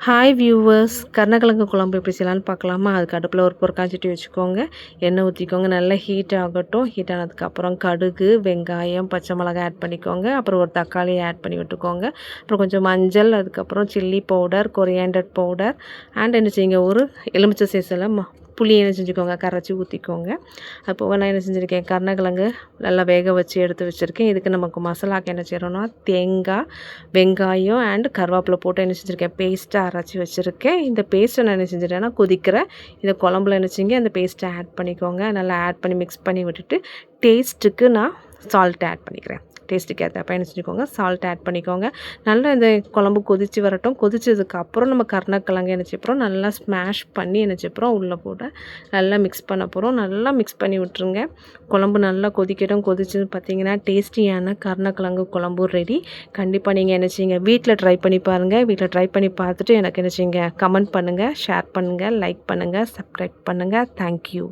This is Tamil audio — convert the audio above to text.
ஹாய் வியூவர்ஸ், கருணக்கிழங்கு குழம்பு எப்படி செய்யலான்னு பார்க்கலாமா? அதுக்கு அடுப்பில் ஒரு பொற்காஞ்சட்டி வச்சுக்கோங்க. எண்ணெய் ஊற்றிக்கோங்க. நல்லா ஹீட் ஆகட்டும். ஹீட் ஆனதுக்கப்புறம் கடுகு, வெங்காயம், பச்சை மிளகாய் ஆட் பண்ணிக்கோங்க. அப்புறம் ஒரு தக்காளி ஆட் பண்ணி விட்டுக்கோங்க. அப்புறம் கொஞ்சம் மஞ்சள், அதுக்கப்புறம் chilli powder, coriander powder and என்ன செய்யுங்க, ஒரு எலுமிச்சை சைஸில் புளி என்ன செஞ்சுக்கோங்க, கரைச்சி ஊற்றிக்கோங்க. அது போக நான் என்ன செஞ்சுருக்கேன், கருணக்கிழங்கு நல்லா வேக வச்சு எடுத்து வச்சுருக்கேன். இதுக்கு நமக்கு மசாலாக்கு என்ன செய்கிறோன்னா, தேங்காய், வெங்காயம் அண்ட் கருவேப்பிலை போட்டு என்ன செஞ்சுருக்கேன், பேஸ்ட்டாக அரைச்சி வச்சுருக்கேன். இந்த பேஸ்ட்டை நான் என்ன செஞ்சுட்டேன்னா, கொதிக்கிற இந்த குழம்புல என்ன செஞ்சு அந்த பேஸ்ட்டை ஆட் பண்ணிக்கோங்க. நல்லா ஆட் பண்ணி மிக்ஸ் பண்ணி விட்டுட்டு டேஸ்ட்டுக்கு நான் சால்ட் ஆட் பண்ணிக்கிறேன். டேஸ்ட்டுக்கு ஏற்றப்ப என்ன செஞ்சுக்கோங்க, சால்ட் ஆட் பண்ணிக்கோங்க. நல்லா இந்த குழம்பு கொதித்து வரட்டும். கொதிச்சதுக்கப்புறம் நம்ம கருணக்கிழங்கு என்ன செய்யப்போகிறோம், நல்லா ஸ்மாஷ் பண்ணி என்ன செய்யப்போகிறோம், உள்ளே போட்டு நல்லா மிக்ஸ் பண்ண போகிறோம். நல்லா மிக்ஸ் பண்ணி விட்டுருங்க. குழம்பு நல்லா கொதிக்கட்டும். கொதிச்சது பார்த்திங்கன்னா டேஸ்டியான கருணக்கிழங்கு குழம்பு ரெடி. கண்டிப்பாக நீங்கள் என்ன செய்யுங்க, வீட்டில் ட்ரை பண்ணி பாருங்கள். வீட்டில் ட்ரை பண்ணி பார்த்துட்டு எனக்கு என்ன செய்யுங்க, கமெண்ட் பண்ணுங்கள், ஷேர் பண்ணுங்கள், லைக் பண்ணுங்கள், சப்ஸ்கிரைப் பண்ணுங்கள். தேங்க்யூ.